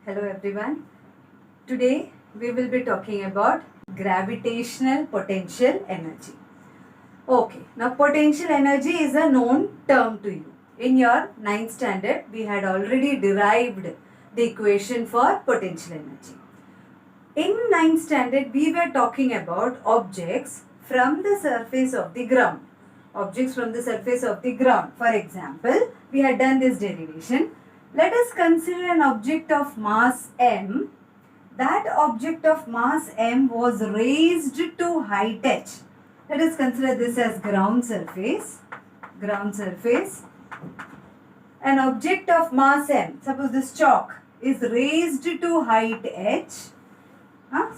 Hello everyone. Today we will be talking about gravitational potential energy. Okay, now potential energy is a known term to you. In your 9th standard, we had already derived the equation for potential energy. In 9th standard, we were talking about objects from the surface of the ground. Objects from the surface of the ground. For example, we had done this derivation. Let us consider an object of mass m. That object of mass m was raised to height h. Let us consider this as ground surface. Ground surface. An object of mass m, suppose this chalk, is raised to height h.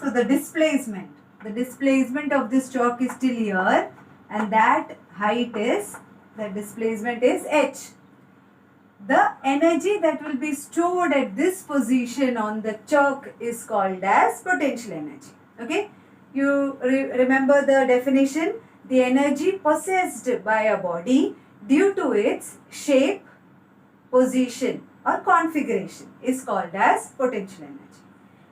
So the displacement of this chalk is still here, and that height is, the displacement is h. The energy that will be stored at this position on the chalk is called as potential energy. Okay, you remember the definition. The energy possessed by a body due to its shape, position or configuration is called as potential energy.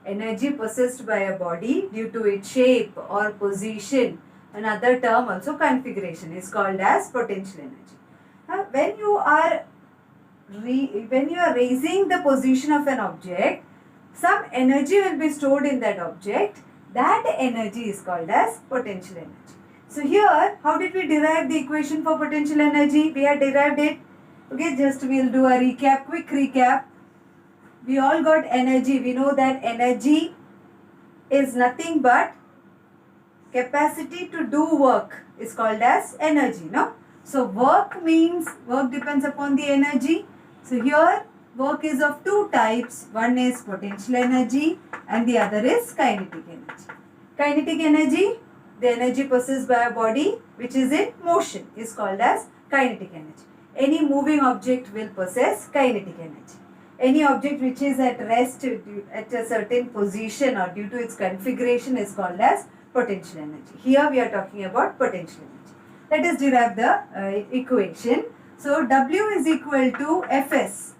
Energy possessed by a body due to its shape or position, another term also configuration, is called as potential energy. Now, when you are raising the position of an object, some energy will be stored in that object. That energy is called as potential energy. So here, how did we derive the equation for potential energy? We had derived it. Okay, just we will do a recap, quick recap. We all got energy. We know that energy is nothing but capacity to do work is called as energy, no? So work means, work depends upon the energy. So here work is of two types. One is potential energy and the other is kinetic energy. Kinetic energy, the energy possessed by a body which is in motion, is called as kinetic energy. Any moving object will possess kinetic energy. Any object which is at rest at a certain position or due to its configuration is called as potential energy. Here we are talking about potential energy. Let us derive the equation. So W is equal to Fs.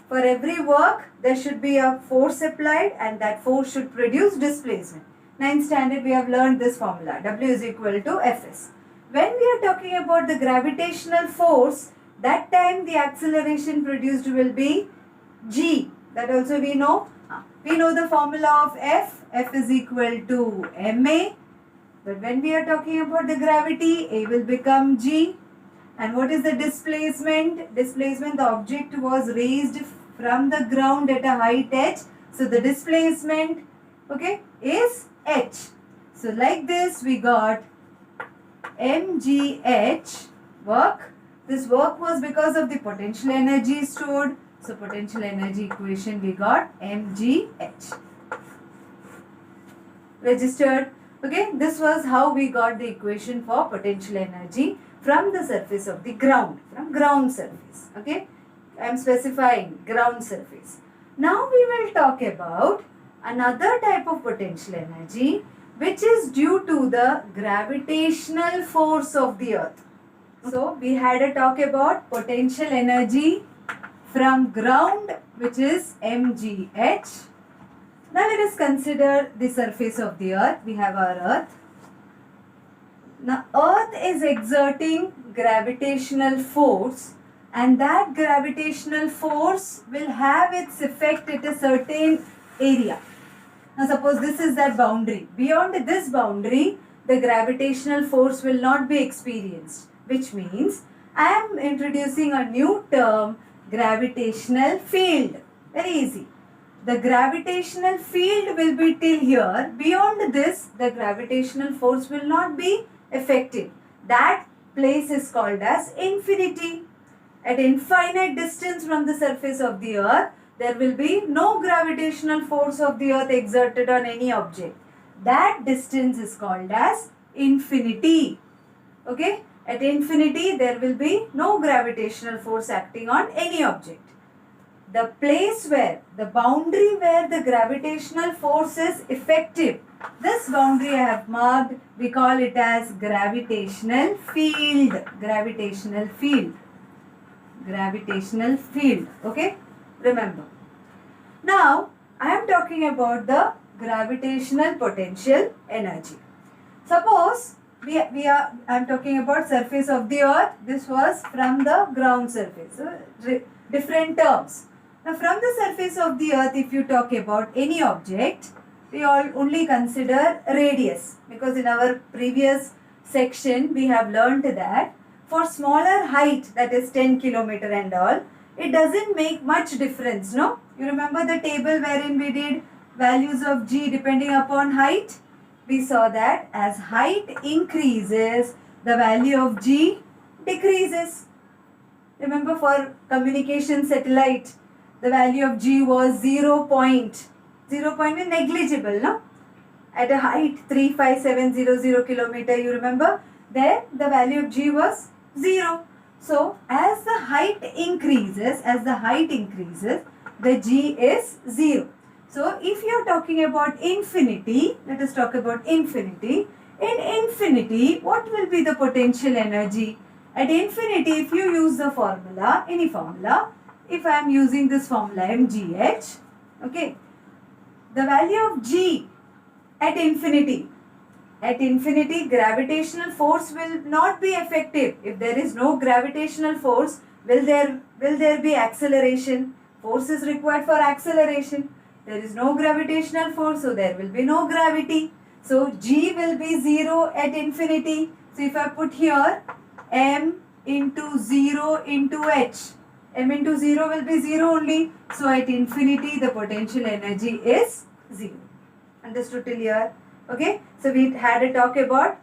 For every work there should be a force applied and that force should produce displacement. 9th standard we have learned this formula. W is equal to Fs. When we are talking about the gravitational force, that time the acceleration produced will be G. That also we know. We know the formula of F. F is equal to ma. But when we are talking about the gravity, A will become G. And what is the displacement? Displacement, the object was raised from the ground at a height h. So the displacement, okay, is h. So like this we got mgh work. This work was because of the potential energy stored. So potential energy equation we got mgh. Registered. Okay, this was how we got the equation for potential energy from the surface of the ground, from ground surface. Okay, I am specifying ground surface. Now we will talk about another type of potential energy which is due to the gravitational force of the earth. So we had a talk about potential energy from ground, which is mgh. Now let us consider the surface of the earth. We have our earth. Now earth is exerting gravitational force and that gravitational force will have its effect at a certain area. Now suppose this is that boundary. Beyond this boundary, the gravitational force will not be experienced, which means I am introducing a new term, gravitational field. Very easy. The gravitational field will be till here. Beyond this, the gravitational force will not be effective. That place is called as infinity. At infinite distance from the surface of the earth, there will be no gravitational force of the earth exerted on any object. That distance is called as infinity. Okay? At infinity, there will be no gravitational force acting on any object. The place where, the boundary where the gravitational force is effective, this boundary I have marked, we call it as gravitational field. Gravitational field. Gravitational field. Okay? Remember. Now, I am talking about the gravitational potential energy. Suppose I am talking about surface of the earth. This was from the ground surface. Different terms. Now from the surface of the earth, if you talk about any object, we all only consider radius, because in our previous section we have learnt that for smaller height, that is 10 kilometer and all, it doesn't make much difference, no? You remember the table wherein we did values of g depending upon height? We saw that as height increases, the value of g decreases. Remember, for communication satellite, the value of g was 0 point. 0 point means negligible, no? At a height 35700 kilometer, you remember? There the value of g was 0. So as the height increases, the g is 0. So if you are talking about infinity, let us talk about infinity. In infinity, what will be the potential energy? At infinity, if you use the formula, any formula, if I am using this formula mgh, okay, the value of g at infinity, gravitational force will not be effective. If there is no gravitational force, will there be acceleration? Force is required for acceleration. There is no gravitational force, so there will be no gravity. So g will be 0 at infinity. So if I put here m into 0 into h, m into 0 will be 0 only. So at infinity the potential energy is 0. Understood till here? Okay. So we had a talk about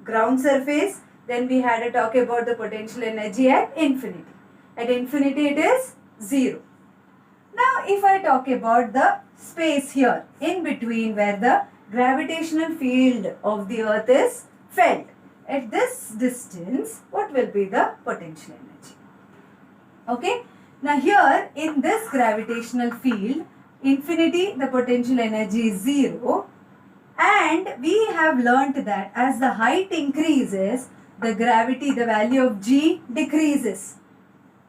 ground surface. Then we had a talk about the potential energy at infinity. At infinity it is 0. Now if I talk about the space here in between where the gravitational field of the earth is felt, at this distance, what will be the potential energy? Okay. Now here in this gravitational field, infinity, the potential energy is 0, and we have learnt that as the height increases, the value of g decreases.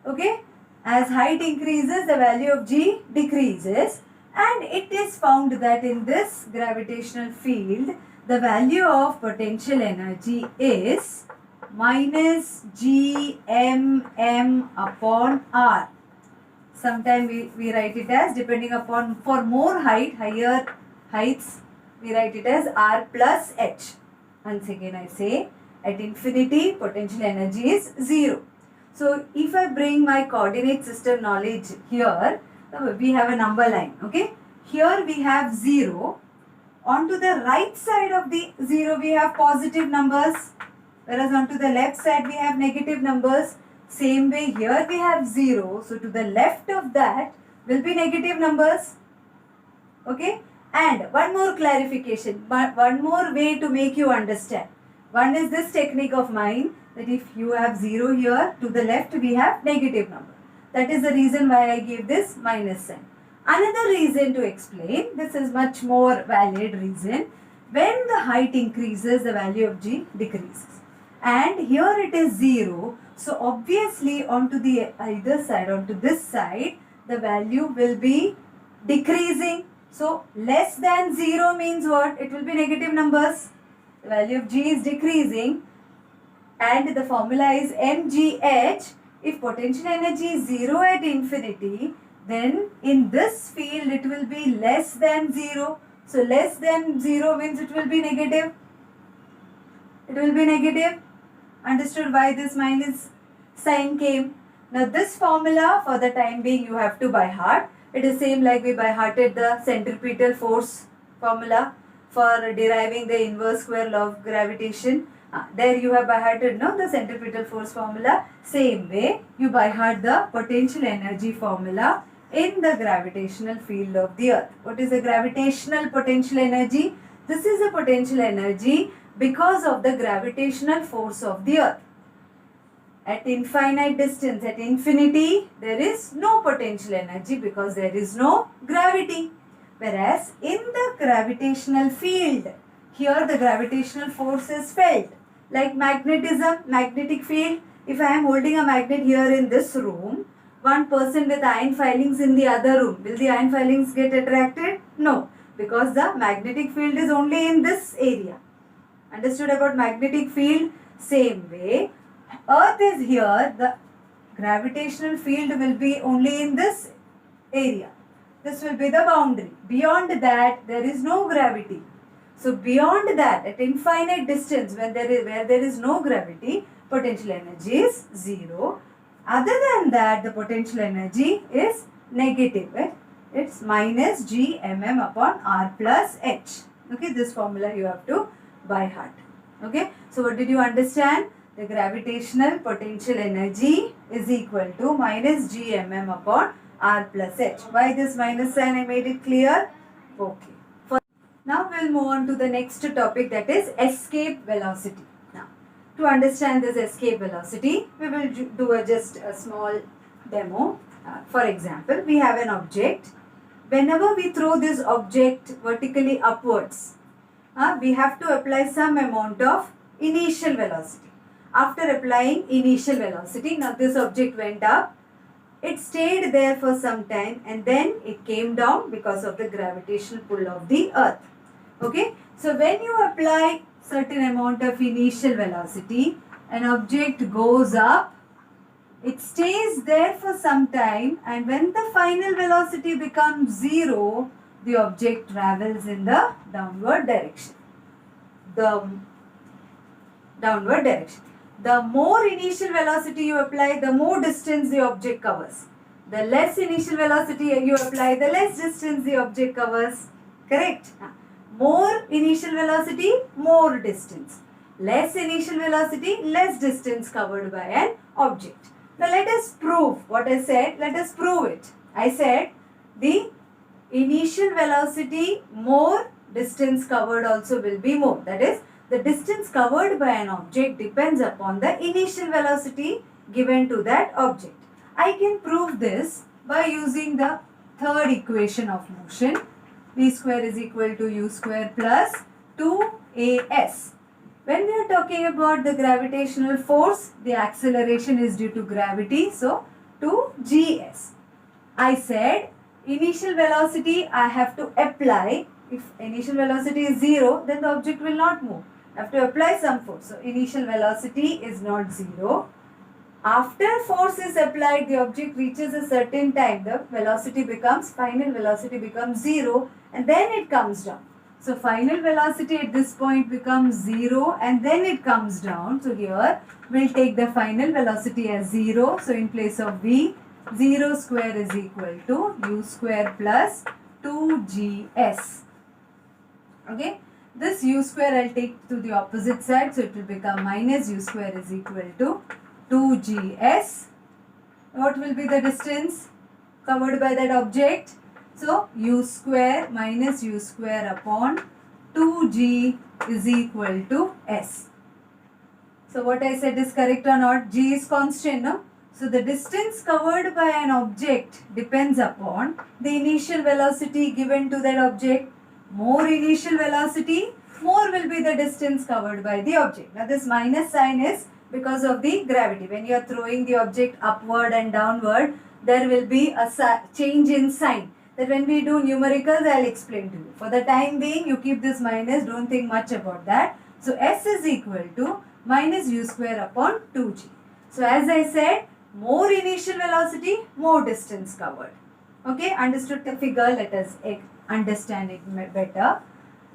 Okay. As height increases, the value of g decreases, and it is found that in this gravitational field, the value of potential energy is minus gmm upon r. Sometimes we write it as, depending upon, for more higher heights, we write it as r plus h. Once again I say, at infinity potential energy is 0. So if I bring my coordinate system knowledge here, we have a number line, okay? Here we have 0. Onto the right side of the 0 we have positive numbers, whereas onto the left side we have negative numbers. Same way here we have 0. So to the left of that will be negative numbers. Okay? And one more clarification, one more way to make you understand. One is this technique of mine, that if you have 0 here, to the left we have negative number. That is the reason why I gave this minus sign. Another reason to explain, this is much more valid reason, when the height increases, the value of g decreases. And here it is 0, so obviously onto the either side, onto this side, the value will be decreasing. So less than 0 means what? It will be negative numbers. The value of g is decreasing, and the formula is mgh. If potential energy is 0 at infinity, then in this field it will be less than 0. So less than 0 means it will be negative. It will be negative. Understood why this minus sign came? Now this formula, for the time being, you have to by heart. It is same like we by hearted the centripetal force formula for deriving the inverse square law of gravitation. There you have by hearted, no, the centripetal force formula. Same way you by heart the potential energy formula in the gravitational field of the earth. What is the gravitational potential energy? This is the potential energy because of the gravitational force of the earth. At infinite distance, at infinity, there is no potential energy because there is no gravity. Whereas in the gravitational field, here the gravitational force is felt. Like magnetism, magnetic field. If I am holding a magnet here in this room, one person with iron filings in the other room, will the iron filings get attracted? No, because the magnetic field is only in this area. Understood about magnetic field? Same way, Earth is here, the gravitational field will be only in this area. This will be the boundary. Beyond that, there is no gravity. So beyond that, at infinite distance, where there is no gravity, potential energy is 0. Other than that, the potential energy is negative. Right? It's minus g mm upon r plus h. Okay, this formula you have to by heart. Okay, so what did you understand? The gravitational potential energy is equal to minus g mm upon r plus h. Why this minus sign? I made it clear? Okay. Now we'll move on to the next topic, that is escape velocity. Now, to understand this escape velocity, we will do just a small demo. For example, we have an object. Whenever we throw this object vertically upwards, we have to apply some amount of initial velocity. After applying initial velocity, now this object went up. It stayed there for some time and then it came down because of the gravitational pull of the earth. Okay, so when you apply certain amount of initial velocity, an object goes up, it stays there for some time, and when the final velocity becomes 0, the object travels in the downward direction. The more initial velocity you apply, the more distance the object covers. The less initial velocity you apply, the less distance the object covers. Correct? More initial velocity, more distance. Less initial velocity, less distance covered by an object. Now let us prove what I said. Let us prove it. I said the initial velocity more, distance covered also will be more. That is, the distance covered by an object depends upon the initial velocity given to that object. I can prove this by using the third equation of motion. V square is equal to u square plus 2as. When we are talking about the gravitational force, the acceleration is due to gravity, so 2gs. I said initial velocity I have to apply. If initial velocity is 0, then the object will not move. I have to apply some force. So initial velocity is not 0. After force is applied, the object reaches a certain time, the final velocity becomes 0 and then it comes down. So final velocity at this point becomes 0 and then it comes down. So here we'll take the final velocity as 0. So in place of v, 0 square is equal to u square plus 2gs. Okay. This u square I'll take to the opposite side. So it will become minus u square is equal to 2gs. What will be the distance covered by that object? So u square minus u square upon 2g is equal to s. So what I said is correct or not? G is constant, no? So the distance covered by an object depends upon the initial velocity given to that object. More initial velocity, more will be the distance covered by the object. Now this minus sign is because of the gravity. When you are throwing the object upward and downward, there will be a change in sign. That when we do numericals, I will explain to you. For the time being, you keep this minus, don't think much about that. So S is equal to minus u square upon 2g. So as I said, more initial velocity, more distance covered. Okay, understood the figure? Let us understand it better.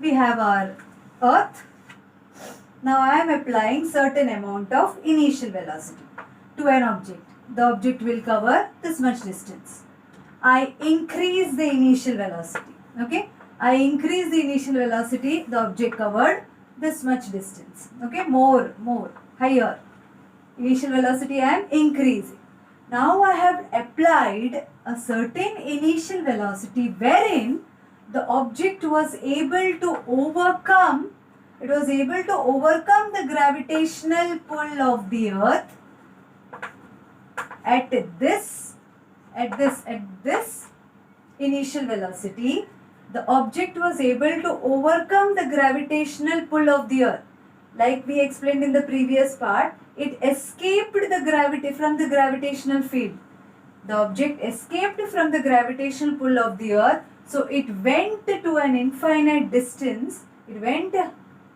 We have our Earth. Now I am applying certain amount of initial velocity to an object. The object will cover this much distance. I increase the initial velocity. Okay, I increase the initial velocity. The object covered this much distance. Okay, more, higher. Initial velocity I am increasing. Now I have applied a certain initial velocity wherein the object was able to overcome. It was able to overcome the gravitational pull of the earth at this initial velocity. The object was able to overcome the gravitational pull of the earth. Like we explained in the previous part, it escaped the gravity from the gravitational field. the object escaped from the gravitational pull of the earth. So it went to an infinite distance. It went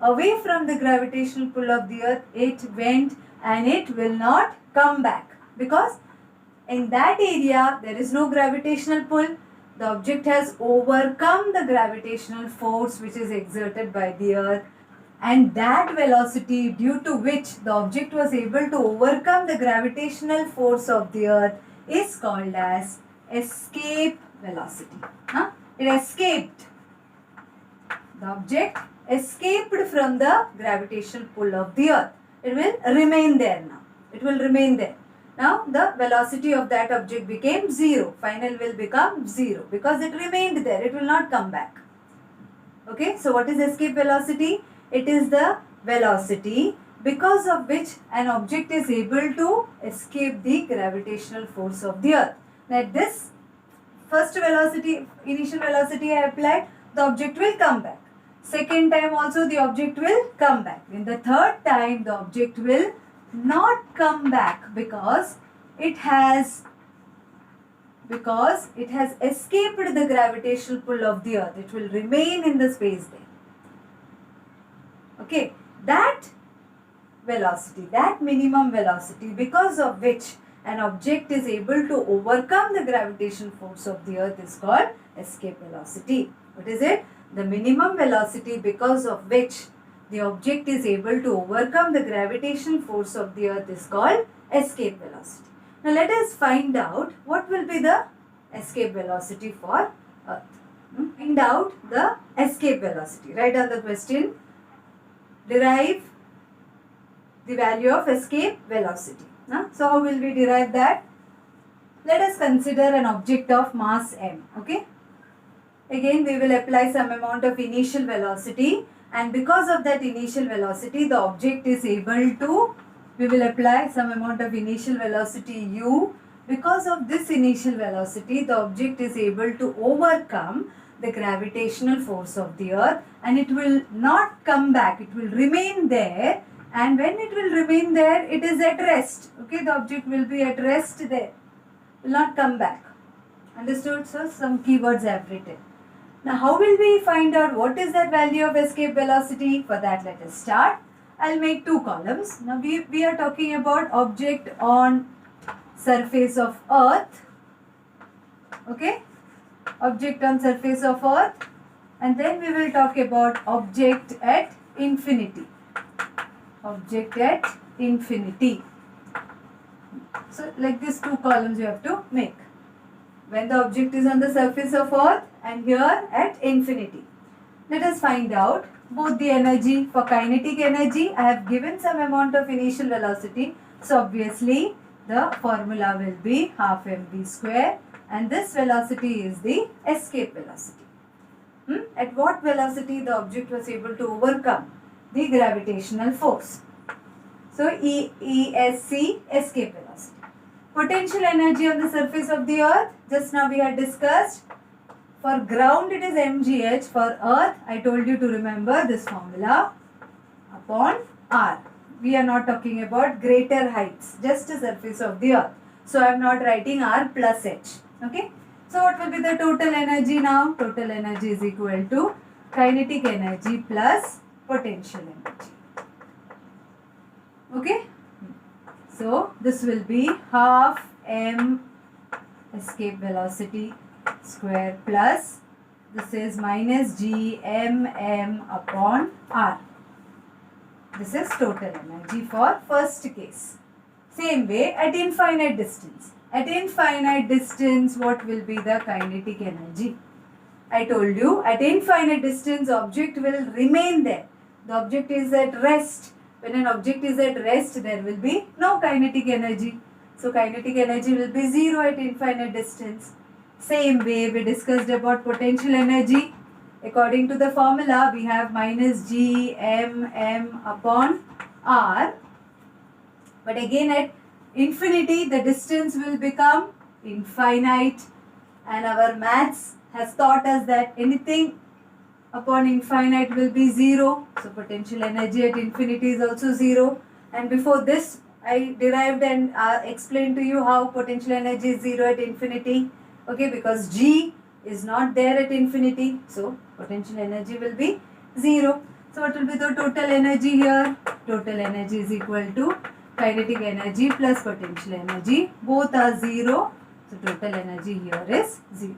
away from the gravitational pull of the earth. It went and it will not come back, because in that area there is no gravitational pull. The object has overcome the gravitational force which is exerted by the earth, and that velocity due to which the object was able to overcome the gravitational force of the earth is called as escape velocity. It escaped. The object escaped from the gravitational pull of the earth. It will remain there now. It will remain there. Now the velocity of that object became 0. Final will become 0 because it remained there. It will not come back. Okay, so what is escape velocity? It is the velocity because of which an object is able to escape the gravitational force of the earth. Now this first velocity, initial velocity I applied, the object will come back. Second time also the object will come back. In the third time the object will not come back because it has escaped the gravitational pull of the earth. It will remain in the space there. Okay, that velocity, that minimum velocity because of which an object is able to overcome the gravitational force of the earth is called escape velocity. What is it? The minimum velocity because of which the object is able to overcome the gravitational force of the earth is called escape velocity. Now let us find out what will be the escape velocity for earth. Find out the escape velocity. Write down the question. Derive the value of escape velocity. So how will we derive that? Let us consider an object of mass m. Okay. Again we will apply some amount of initial velocity, and because of that initial velocity the object is able to, we will apply some amount of initial velocity u. Because of this initial velocity the object is able to overcome the gravitational force of the earth, and it will not come back. It will remain there, and when it will remain there it is at rest. Okay, the object will be at rest there, will not come back. Understood? So some keywords I have written. Now how will we find out what is that value of escape velocity? For that let us start. I'll make two columns. Now we are talking about object on surface of earth. Okay, object on surface of earth, and then we will talk about object at infinity. Object at infinity. So like this two columns you have to make. When the object is on the surface of earth and here at infinity. Let us find out both the energy. For kinetic energy I have given some amount of initial velocity. So obviously the formula will be half mv square, and this velocity is the escape velocity. At what velocity the object was able to overcome the gravitational force. So ESC, escape velocity. Potential energy on the surface of the earth, just now we had discussed. For ground it is mgh. For earth I told you to remember this formula upon r. We are not talking about greater heights, just the surface of the earth. So I am not writing r plus h. Okay. So what will be the total energy now? Total energy is equal to kinetic energy plus potential energy. Okay. So this will be half m escape velocity square plus this is minus g m upon r. This is total energy for first case. Same way at infinite distance. At infinite distance what will be the kinetic energy? I told you at infinite distance object will remain there. The object is at rest. When an object is at rest there will be no kinetic energy. So kinetic energy will be 0 at infinite distance. Same way we discussed about potential energy. According to the formula we have minus g m upon r. But again at infinity the distance will become infinite, and our maths has taught us that anything upon infinite will be 0. So potential energy at infinity is also 0. And before this I derived and explained to you how potential energy is 0 at infinity. Okay, because G is not there at infinity. So, potential energy will be 0. So, what will be the total energy here? Total energy is equal to kinetic energy plus potential energy. Both are 0. So, total energy here is 0.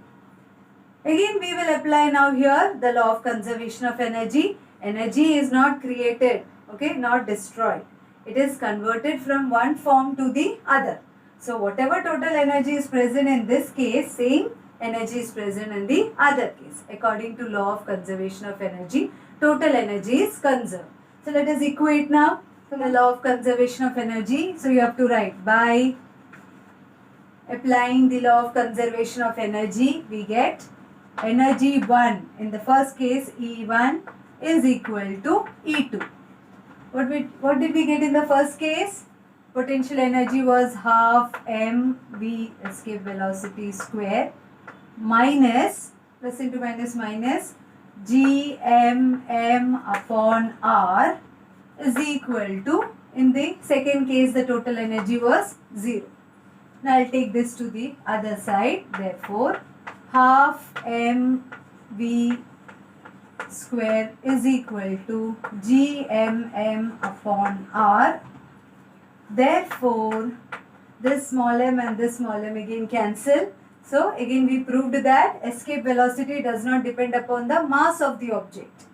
Again, we will apply now here the law of conservation of energy. Energy is not created, okay, not destroyed. It is converted from one form to the other. So, whatever total energy is present in this case, same energy is present in the other case. According to law of conservation of energy, total energy is conserved. So, let us equate now to the law of conservation of energy. So, you have to write by applying the law of conservation of energy, we get energy 1 in the first case E1 is equal to E2. What did we get in the first case? Potential energy was half mv escape velocity square minus plus into minus gmm upon r is equal to, in the second case the total energy was 0. Now I'll take this to the other side. Therefore, half mv square is equal to gmm upon r. Therefore, this small m and this small m again cancel. So, again we proved that escape velocity does not depend upon the mass of the object.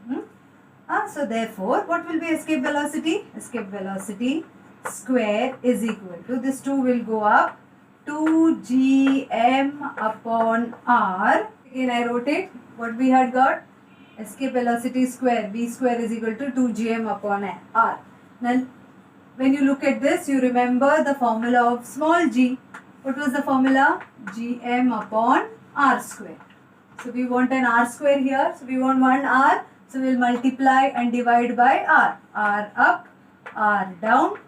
So, therefore, what will be escape velocity? Escape velocity square is equal to, this 2 will go up, 2gm upon r. Again I wrote it, what we had got? Escape velocity square, v square is equal to 2gm upon r. Now, when you look at this, you remember the formula of small g. What was the formula? Gm upon r square. So, we want an r square here. So, we want 1 r. So, we will multiply and divide by r. R up, r down.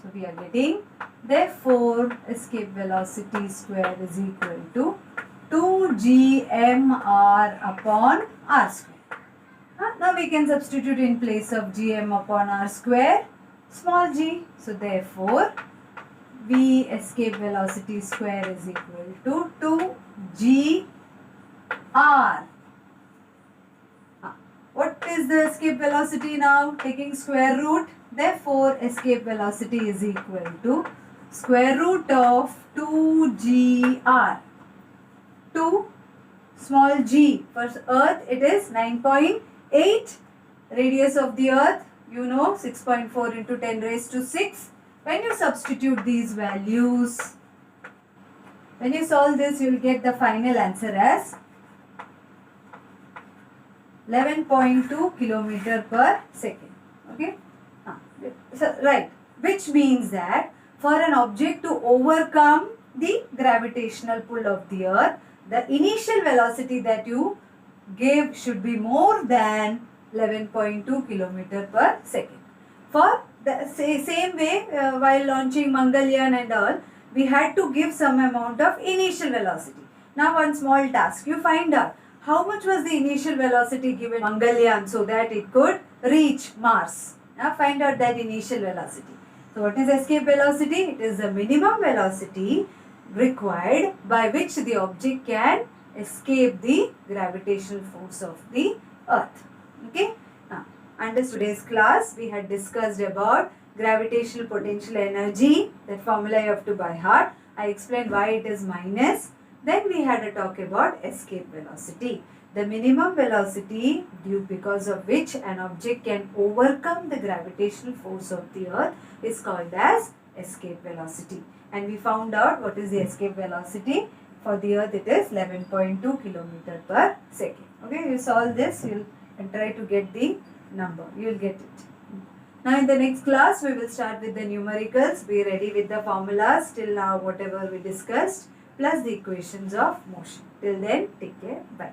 So, we are getting, therefore, escape velocity square is equal to 2gm r upon r square. Now, we can substitute in place of gm upon r square small g. So, therefore, v escape velocity square is equal to 2g r. What is the escape velocity now? Taking square root. Therefore, escape velocity is equal to square root of 2gr. 2 small g. For earth, it is 9.8. Radius of the earth, you know, 6.4 into 10 raised to 6. When you substitute these values, when you solve this, you will get the final answer as 11.2 kilometer per second. Okay. So, right. Which means that for an object to overcome the gravitational pull of the earth, the initial velocity that you gave should be more than 11.2 kilometer per second. For the same way, while launching Mangalyaan and all, we had to give some amount of initial velocity. Now, one small task, you find out how much was the initial velocity given Mangalyaan so that it could reach Mars. Now, find out that initial velocity. So, what is escape velocity? It is the minimum velocity required by which the object can escape the gravitational force of the earth. Okay. Now, under today's class, we had discussed about gravitational potential energy. That formula you have to by heart. I explained why it is minus. Then we had a talk about escape velocity. The minimum velocity due because of which an object can overcome the gravitational force of the earth is called as escape velocity. And we found out what is the escape velocity. For the earth it is 11.2 kilometer per second. Okay, you solve this, you will try to get the number. You will get it. Now in the next class we will start with the numericals. Be ready with the formulas till now whatever we discussed plus the equations of motion. Till then, take care. Bye.